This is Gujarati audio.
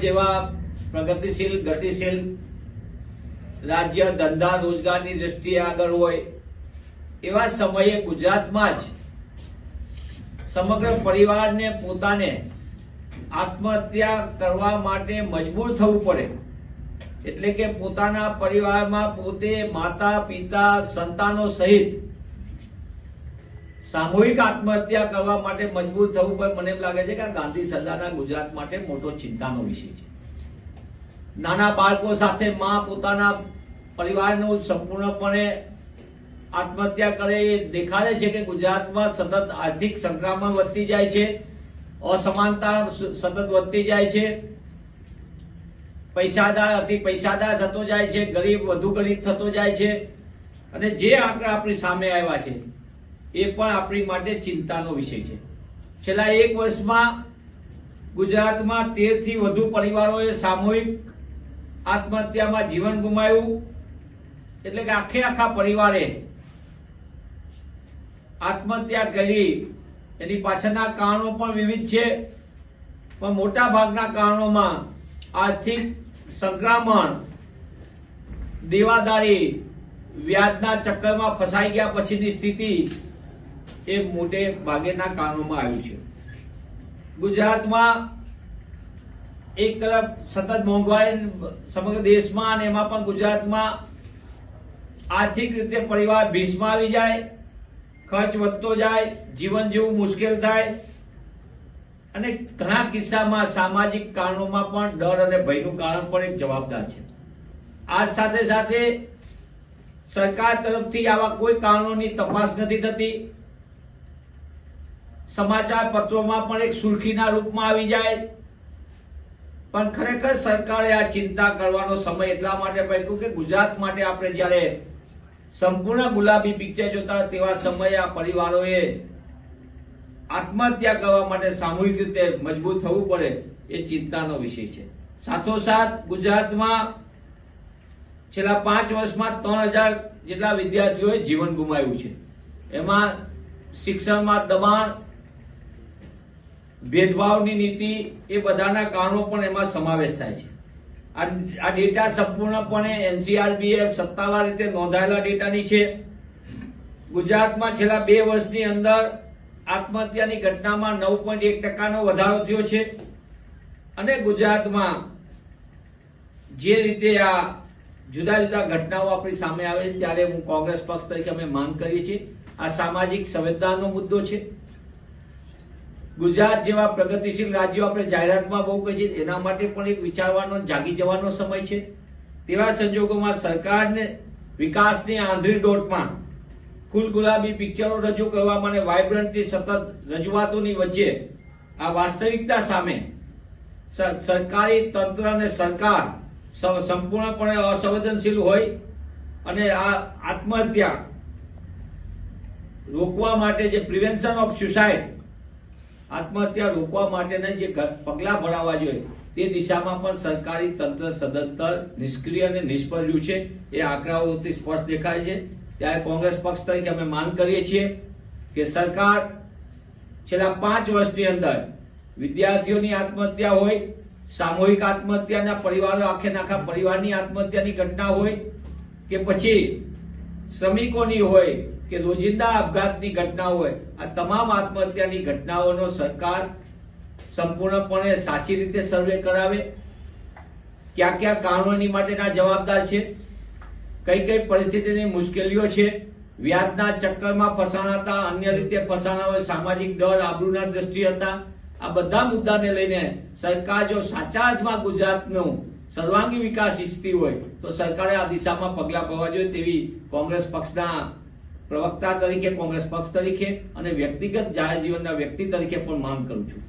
જેવા પ્રગતિશીલ ગતિશીલ રાજ્ય ધંધા રોજગારની દ્રષ્ટિએ આગળ હોય એવા સમયે ગુજરાતમાં જ સમગ્ર પરિવારને પોતાને આત્મહત્યા કરવા માટે મજબૂર થવું પડે, એટલે કે પોતાના પરિવારમાં પોતે માતા પિતા સંતાનો સહિત સામૂહિક આત્મહત્યા કરવા માટે મજબૂર થવું પડે. મને એમ લાગે છે કે આ ગાંધી સરદારના ગુજરાત માટે મોટો ચિંતાનો વિષય છે. નાના બાળકો સાથે માં પોતાના પરિવારનું સંપૂર્ણપણે આત્મહત્યા કરે એ દેખાડે છે કે ગુજરાતમાં સતત આર્થિક સંક્રમણ વધતી જાય છે, અસમાનતા સતત વધતી જાય છે, પૈસાદાર અતિ પૈસાદાર થતો જાય છે, ગરીબ વધુ ગરીબ થતો જાય છે. અને જે આંકડા આપણી સામે આવ્યા છે એ પણ આપણી માટે ચિંતાનો વિષય છે. છેલ્લા એક વર્ષમાં ગુજરાતમાં 13 થી વધુ પરિવારોએ સામૂહિક આત્મહત્યામાં જીવન ગુમાવ્યું, એટલે કે આખા પરિવારે આત્મહત્યા કરી. એની પાછળના કારણો પણ વિવિધ છે, પણ મોટા ભાગના કારણોમાં આર્થિક સંક્રમણ, દેવાદારી, વ્યાજના ચક્કરમાં ફસાઈ ગયા પછીની સ્થિતિ એ મોટે ભાગેના કારણોમાં આવ્યું છે. ગુજરાતમાં એક તરફ સતત મોંઘવારી સમગ્ર દેશમાં અને એમાં પણ ગુજરાતમાં આર્થિક રીતે પરિવાર ભીસમાં આવી જાય, ખર્ચ વધતો જાય, જીવન જીવવું મુશ્કેલ થાય અને ઘણા કિસ્સામાં સામાજિક કારણોમાં પણ ડર અને ભયનું કારણ પણ એક જવાબદાર છે. આ સાથે સાથે સરકાર તરફથી આવા કોઈ કારણોની તપાસ નથી થતી. સમાચાર પત્રોમાં પણ એક સુર્ખીના રૂપમાં આવી જાય, પણ ખરેખર સરકારે આ ચિંતા કરવાનો સમય એટલા માટે પડ્યો કે ગુજરાત માટે આપણે જ્યારે સંપૂર્ણ ગુલાબી પિક્ચર જોતા તેવા સમયે આ પરિવારોએ આત્મહત્યા કરવા માટે સામૂહિક રીતે મજબૂત થવું પડે એ ચિંતાનો વિષય છે. સાથોસાથ ગુજરાતમાં છેલ્લા 5 વર્ષમાં 3000 જેટલા વિદ્યાર્થીઓએ જીવન ગુમાવ્યું છે. એમાં શિક્ષણમાં દબાણ, ભેદભાવની નીતિ એ બધાના કારણો પણ એમાં સમાવેશ થાય છે. આ ડેટા સંપૂર્ણપણે NCRBએ સત્તાવાર રીતે નોંધાયેલા ડેટાની છે. ગુજરાતમાં છેલ્લા 2 વર્ષની અંદર આત્મહત્યાની ઘટનામાં 9.1% વધારો થયો છે. અને ગુજરાતમાં જે રીતે આ જુદા જુદા ઘટનાઓ આપણી સામે આવે છે ત્યારે હું કોંગ્રેસ પક્ષ તરીકે અમે માંગ કરીએ છીએ, આ સામાજિક સંવેદનાનો મુદ્દો છે. ગુજરાત જેવા પ્રગતિશીલ રાજ્યો આપણે જાહેરાતમાં બહુ કહી છે, એના માટે પણ એક વિચારવાનો જાગી જવાનો સમય છે. તેવા સંજોગોમાં સરકારને વિકાસની આંધળી દોટમાં ફૂલ ગુલાબી પિક્ચરો રજૂ કરવા અને વાઇબ્રન્ટની સતત રજૂઆતોની વચ્ચે આ વાસ્તવિકતા સામે સરકારી તંત્ર અને સરકાર સંપૂર્ણપણે અસંવેદનશીલ હોય અને આ આત્મહત્યા રોકવા માટે જે પ્રિવેન્શન ઓફ સુસાઇડ, આત્મહત્યા રોકવા માટેના જે પગલા ભરાવા જોઈએ તે દિશામાં પણ સરકારી તંત્ર સદંતર નિષ્ક્રિય અને નિષ્ફળ રહ્યું છે. એ આંકડાઓથી સ્પષ્ટ દેખાય છે. ત્યારે કોંગ્રેસ પક્ષ તરીકે અમે માંગ કરીએ છીએ કે સરકાર છેલ્લા 5 વર્ષની અંદર વિદ્યાર્થીઓની આત્મહત્યા હોય, સામૂહિક આત્મહત્યાના પરિવારો આખા પરિવારની આત્મહત્યાની ઘટના હોય કે પછી શ્રમિકોની હોય કે રોજિંદા આપઘાતની ઘટના હોય, આ તમામ આત્મહત્યાની ઘટનાઓનો સરકાર સંપૂર્ણપણે સાચી રીતે સર્વે કરાવે. કયા કારણોની માટેના જવાબદાર છે, કઈ પરિસ્થિતિની મુશ્કેલીઓ છે, વ્યાજના ચક્કરમાં ફસાણાતા, અન્ય રીતે ફસાણા હોય, સામાજિક ડર, આબરૂના દ્રષ્ટિએ હતા, આ બધા મુદ્દાને લઈને સરકાર જો સાચા અર્થમાં ગુજરાતનો સર્વાંગી વિકાસ ઈચ્છતી હોય તો સરકારે આ દિશામાં પગલા ભરવા જોઈએ તેવી કોંગ્રેસ પક્ષના પ્રવક્તા તરીકે, કોંગ્રેસ પક્ષ તરીકે અને વ્યક્તિગત જાહેર જીવનના વ્યક્તિ તરીકે પણ માંગ કરું છું.